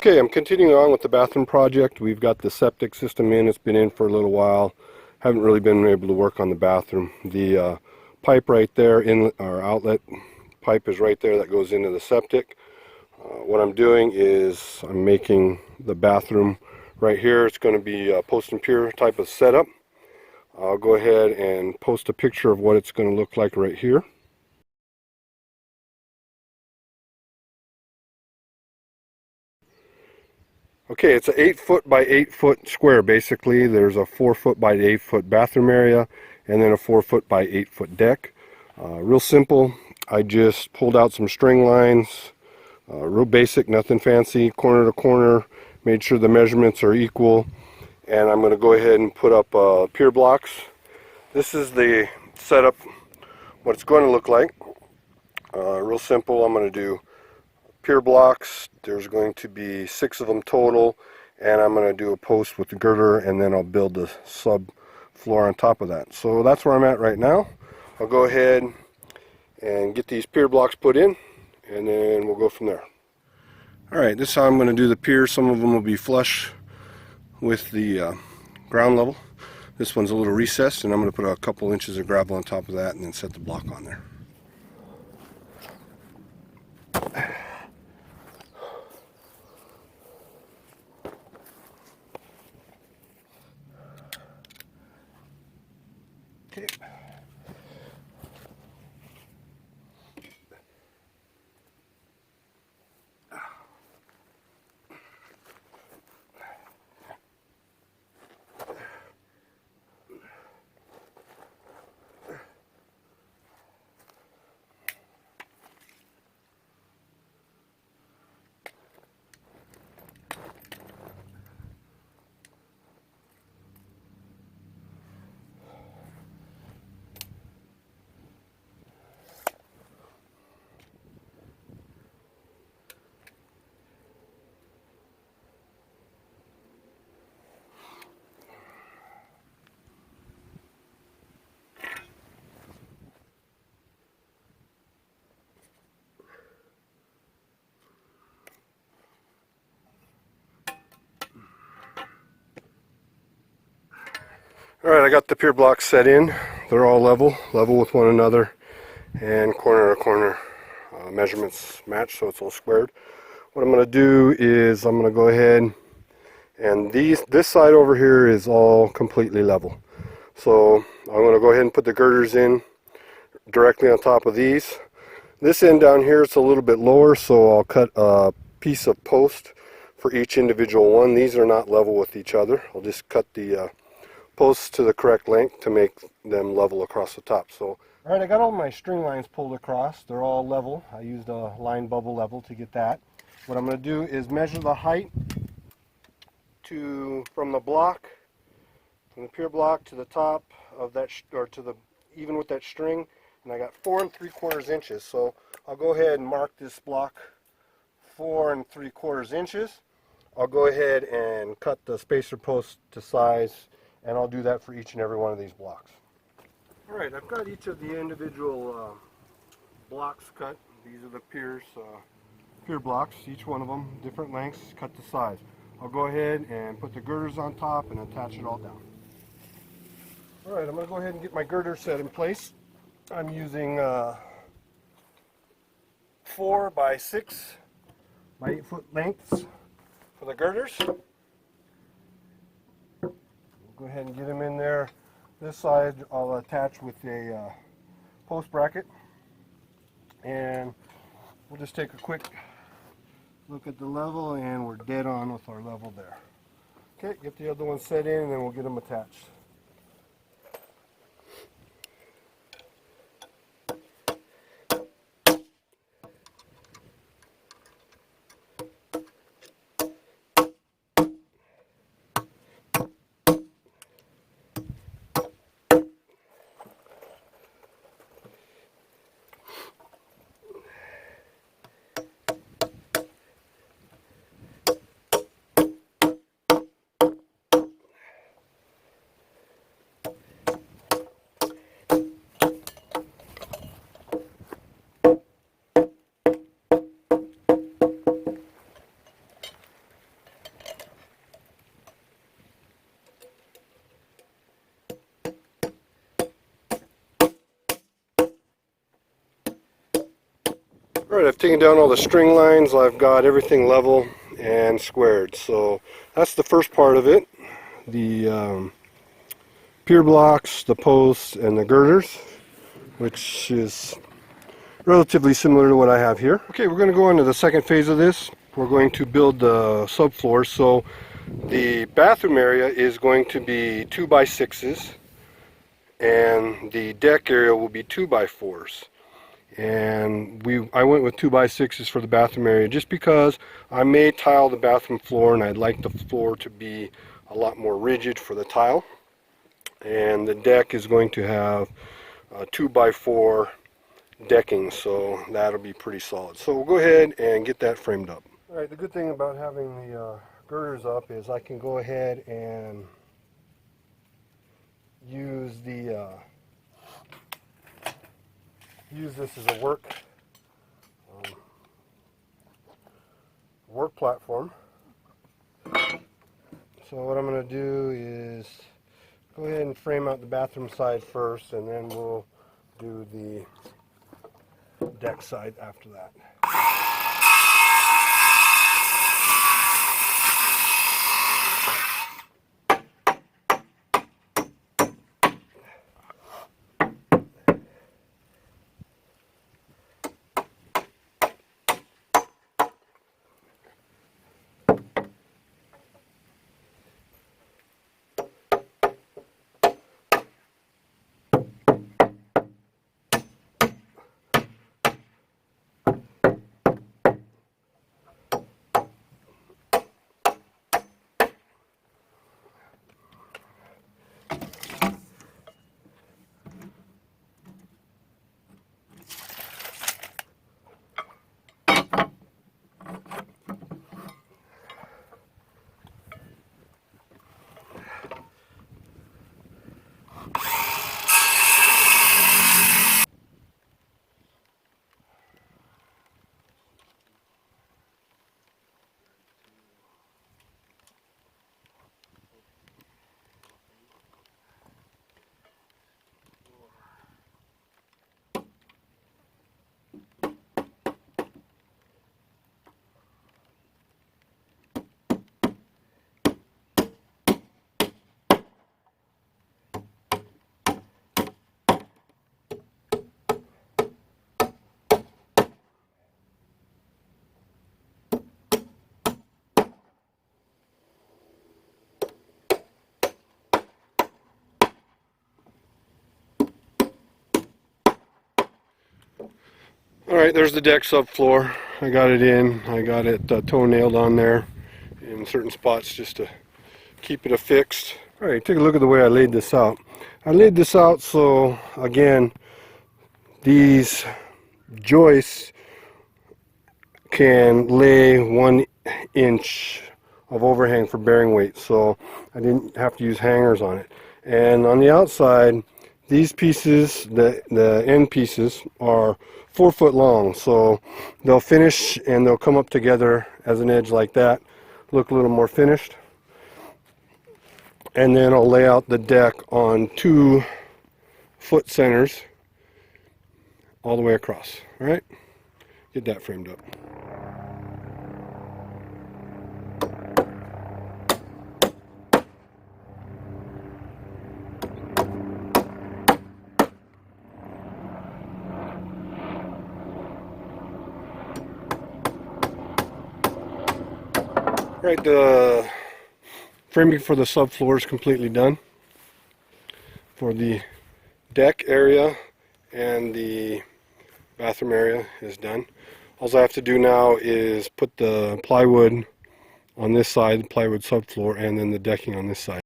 Okay, I'm continuing on with the bathroom project. We've got the septic system in. It's been in for a little while. Haven't really been able to work on the bathroom. The pipe right there, in our outlet pipe is right there that goes into the septic. What I'm doing is I'm making the bathroom right here. It's going to be a post and pier type of setup. I'll go ahead and post a picture of what it's going to look like right here. Okay, it's an 8-foot by 8-foot square basically. There's a 4-foot by 8-foot bathroom area and then a 4-foot by 8-foot deck. Real simple. I just pulled out some string lines, real basic, nothing fancy, corner to corner, made sure the measurements are equal, and I'm going to go ahead and put up pier blocks. This is the setup, what it's going to look like. Real simple. I'm going to do pier blocks. There's going to be 6 of them total, and I'm going to do a post with the girder, and then I'll build the sub floor on top of that. So that's where I'm at right now. I'll go ahead and get these pier blocks put in, and then we'll go from there. Alright, this is how I'm going to do the pier. Some of them will be flush with the ground level. This one's a little recessed, and I'm going to put a couple inches of gravel on top of that and then set the block on there. Okay. Alright, I got the pier blocks set in. They're all level with one another, and corner to corner measurements match, so it's all squared. What I'm going to do is I'm going to go ahead, and this side over here is all completely level. So I'm going to go ahead and put the girders in directly on top of these. This end down here is a little bit lower, so I'll cut a piece of post for each individual one. These are not level with each other. I'll just cut the posts to the correct length to make them level across the top. So, alright, I got all my string lines pulled across. They're all level. I used a line bubble level to get that. What I'm going to do is measure the height from the block, from the pier block to the top of that, or to the even with that string, and I got 4 3/4 inches. So I'll go ahead and mark this block 4 3/4 inches. I'll go ahead and cut the spacer post to size, and I'll do that for each and every one of these blocks. Alright, I've got each of the individual blocks cut. These are the pier blocks, each one of them, different lengths, cut to size. I'll go ahead and put the girders on top and attach it all down. Alright, I'm going to go ahead and get my girder set in place. I'm using 4 by 6 by 8 foot lengths for the girders. Go ahead and get them in there. This side I'll attach with a post bracket, and we'll just take a quick look at the level, and we're dead on with our level there. Okay, get the other one set in, and then we'll get them attached. Alright, I've taken down all the string lines. I've got everything level and squared. So that's the first part of it. The pier blocks, the posts, and the girders, which is relatively similar to what I have here. Okay, we're going to go on to the second phase of this. We're going to build the subfloor. So the bathroom area is going to be 2x6s, and the deck area will be 2x4s. And I went with 2x6s for the bathroom area just because I may tile the bathroom floor, and I'd like the floor to be a lot more rigid for the tile. And the deck is going to have 2x4 decking, so that'll be pretty solid. So we'll go ahead and get that framed up. Alright, the good thing about having the girders up is I can go ahead and use this as a work platform. So what I'm going to do is go ahead and frame out the bathroom side first, and then we'll do the deck side after that. Alright, there's the deck subfloor. I got it in. I got it toe nailed on there in certain spots just to keep it affixed. Alright, take a look at the way I laid this out. I laid this out so, again, these joists can lay 1 inch of overhang for bearing weight, so I didn't have to use hangers on it. And on the outside, these pieces, the end pieces, are 4 foot long, so they'll finish and they'll come up together as an edge like that, look a little more finished. And then I'll lay out the deck on 2 foot centers all the way across. Alright, get that framed up. Right, the framing for the subfloor is completely done. For the deck area and the bathroom area is done. All I have to do now is put the plywood on this side, the plywood subfloor, and then the decking on this side.